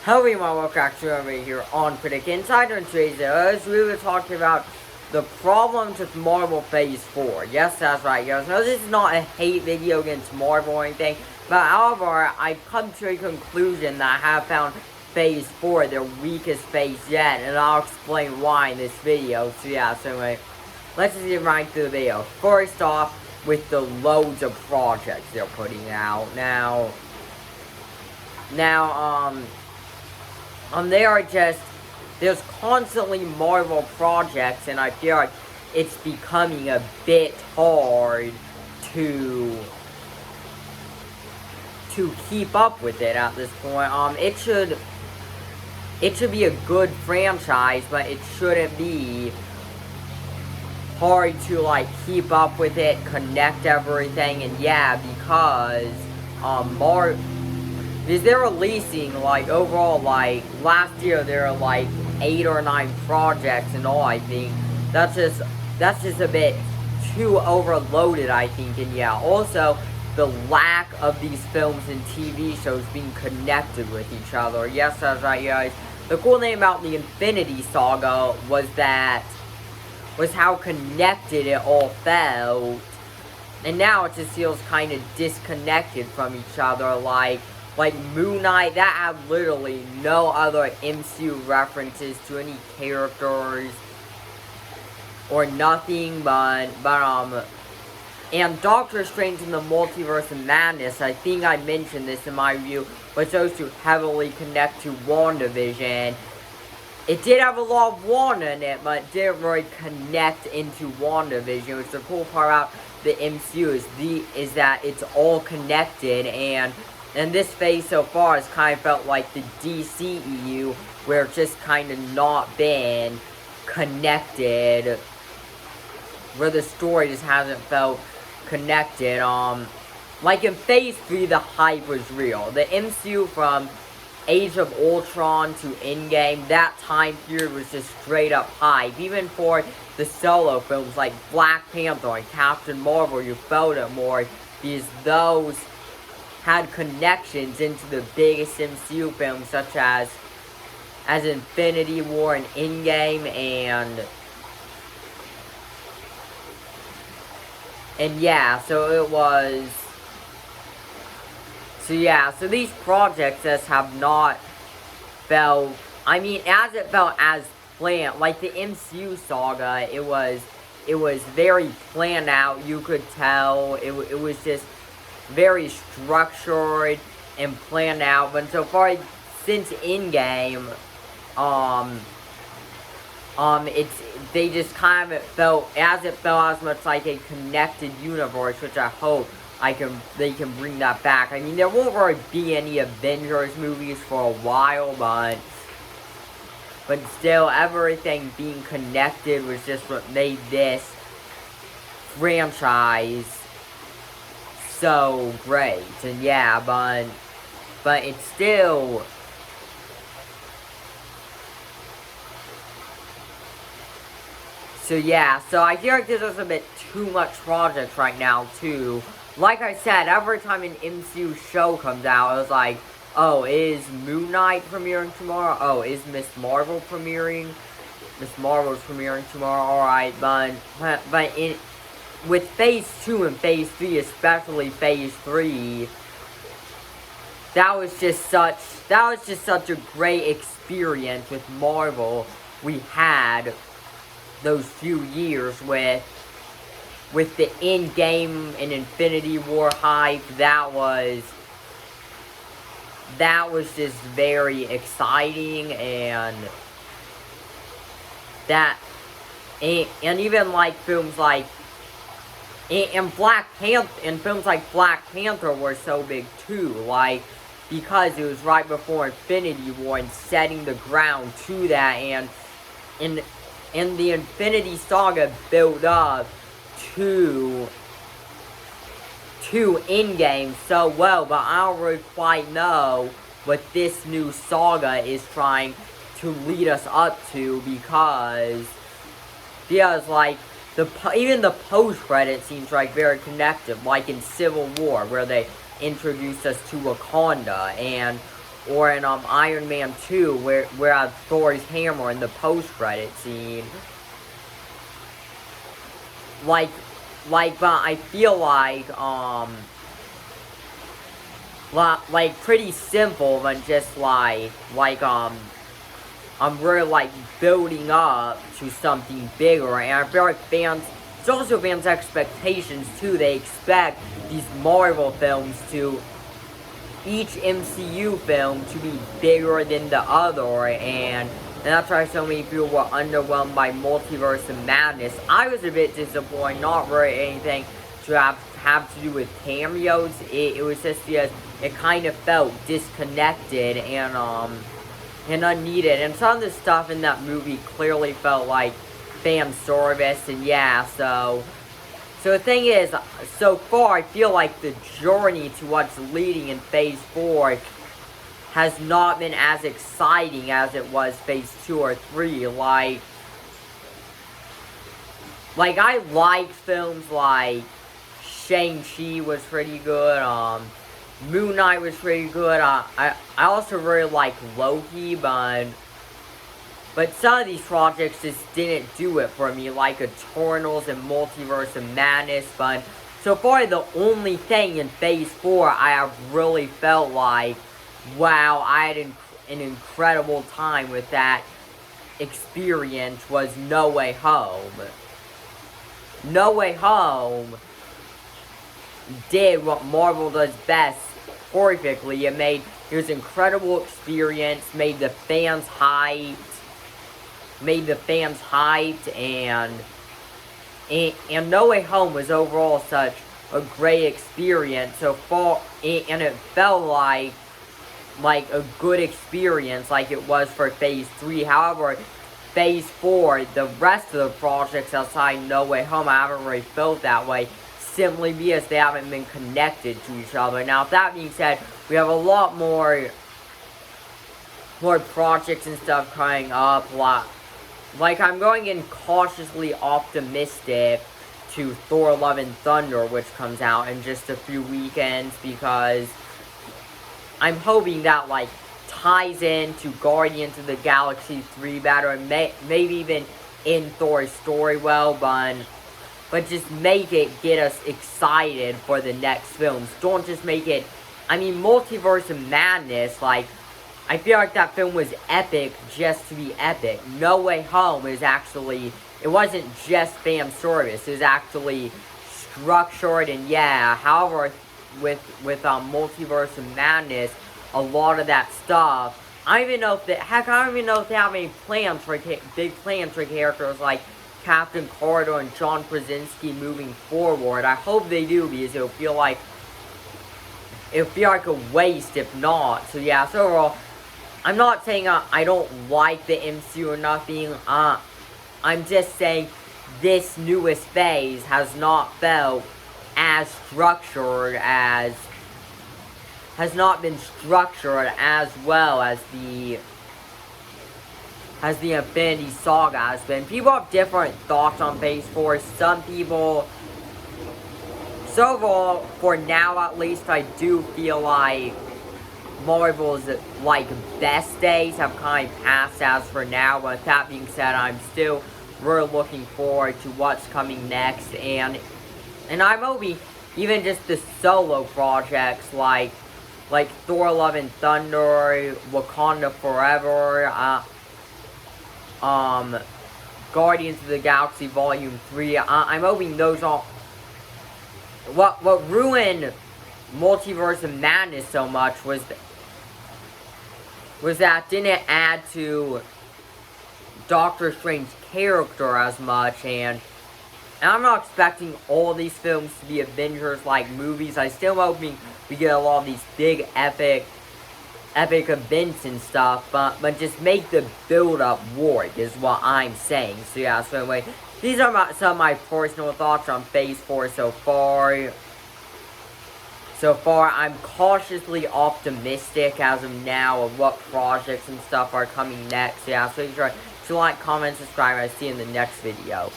Hello everyone, welcome back to over here on Critic Insider, and today's as we were talking about the problems with Marvel Phase 4. Yes, that's right, guys. No, this is not a hate video against Marvel or anything, but however, I've come to a conclusion that I have found Phase 4 their weakest phase yet, and I'll explain why in this video. So yeah, so anyway, let's just get right to the video. First off, with the loads of projects they're putting out. Now, there's constantly Marvel projects, and I feel like it's becoming a bit hard to keep up with it at this point. It should be a good franchise, but it shouldn't be hard to, like, keep up with it, connect everything, and yeah, because they're releasing, like, overall, like, last year there were, like, 8 or 9 projects and all, I think. That's just a bit too overloaded, I think, and yeah, also, the lack of these films and TV shows being connected with each other. Yes, that's right, guys. The cool thing about the Infinity Saga was how connected it all felt, and now it just feels kind of disconnected from each other, like Moon Knight, that had literally no other MCU references to any characters or nothing, and Doctor Strange in the Multiverse of Madness, I think I mentioned this in my review, was supposed to heavily connect to WandaVision. It did have a lot of Wanda in it, but it didn't really connect into WandaVision, which the cool part about the MCU is that it's all connected, and this phase so far has kind of felt like the DCEU, where it's just kind of not been connected, where the story just hasn't felt connected. Like in Phase 3, the hype was real. The MCU from Age of Ultron to Endgame, that time period was just straight up hype. Even for the solo films like Black Panther and Captain Marvel, you felt it more, because those had connections into the biggest MCU films, such as Infinity War and Endgame, and yeah, so it was. So yeah, so these projects just have not felt, I mean, as it felt as planned, like the MCU saga, it was very planned out, you could tell, it was just very structured and planned out, but so far, since Endgame, they just kind of felt as much like a connected universe, which I hope they can bring that back. I mean, there won't really be any Avengers movies for a while, but still, everything being connected was just what made this franchise so great. And yeah, but it's still. So yeah, so I feel like there's just a bit too much projects right now, too. Like I said, every time an MCU show comes out, I was like, oh, is Moon Knight premiering tomorrow? Oh, is Miss Marvel premiering? Miss Marvel's premiering tomorrow, alright, but with Phase 2 and Phase 3, especially Phase 3, that was just such a great experience with Marvel we had those few years with the Endgame and Infinity War hype. That was just very exciting, and even like films like and films like Black Panther were so big too, like, because it was right before Infinity War and setting the ground to that, and the Infinity Saga built up to Endgame so well, but I don't really quite know what this new saga is trying to lead us up to, because like even the post-credit seems like very connected, like in Civil War, where they introduced us to Wakanda, and or in Iron Man 2, where I have Thor's hammer in the post-credit scene. But I feel like pretty simple, and just I'm really building up to something bigger, and I feel like fans, it's also fans' expectations too. They expect these Marvel films to, each MCU film to be bigger than the other, and that's why so many people were underwhelmed by Multiverse of Madness. I was a bit disappointed, not really anything to have to do with cameos. It was just because it kind of felt disconnected and unneeded, and some of the stuff in that movie clearly felt like fan service, and yeah, so the thing is, so far I feel like the journey to what's leading in Phase 4 has not been as exciting as it was Phase 2 or 3, I liked films like Shang-Chi was pretty good, Moon Knight was pretty good. I also really like Loki, but some of these projects just didn't do it for me, like Eternals and Multiverse of Madness. But so far, the only thing in Phase 4 I have really felt like, wow, I had an incredible time with that experience was No Way Home. No Way Home did what Marvel does best perfectly. It was an incredible experience, made the fans hyped, and No Way Home was overall such a great experience so far, and it felt like a good experience like it was for Phase 3. However, Phase 4, the rest of the projects outside No Way Home, I haven't really felt that way, simply because they haven't been connected to each other. Now, with that being said, we have a lot more projects and stuff coming up. I'm going in cautiously optimistic to Thor Love and Thunder, which comes out in just a few weekends, because I'm hoping that, ties into Guardians of the Galaxy 3 better, and maybe even in Thor's story well, but just get us excited for the next films. Don't just make it, Multiverse of Madness, I feel like that film was epic just to be epic. No Way Home is actually, it wasn't just fan service, it was actually structured, and yeah, however, with Multiverse of Madness, a lot of that stuff, I don't even know if they have any plans for, big plans for characters like Captain Carter and John Krasinski moving forward. I hope they do, because it'll feel like a waste if not. So yeah, so overall, I'm not saying I don't like the MCU or nothing. I'm just saying this newest phase has not felt as structured as, has not been structured as well as the Infinity Saga has been. People have different thoughts on Phase 4. Some people, so overall, for now at least, I do feel like Marvel's, best days have kind of passed as for now. But with that being said, I'm still really looking forward to what's coming next. And I'm hoping even just the solo projects, like Thor Love and Thunder, Wakanda Forever, Guardians of the Galaxy Volume 3, I'm hoping those all, what ruined Multiverse of Madness so much was that it didn't add to Doctor Strange's character as much, and I'm not expecting all these films to be Avengers-like movies. I still hoping we get a lot of these big epic events and stuff, but just make the build-up work is what I'm saying. So yeah, so anyway, these are some of my personal thoughts on Phase 4 so far. So far, I'm cautiously optimistic as of now of what projects and stuff are coming next. Yeah, so make sure to like, comment, subscribe, and I'll see you in the next video.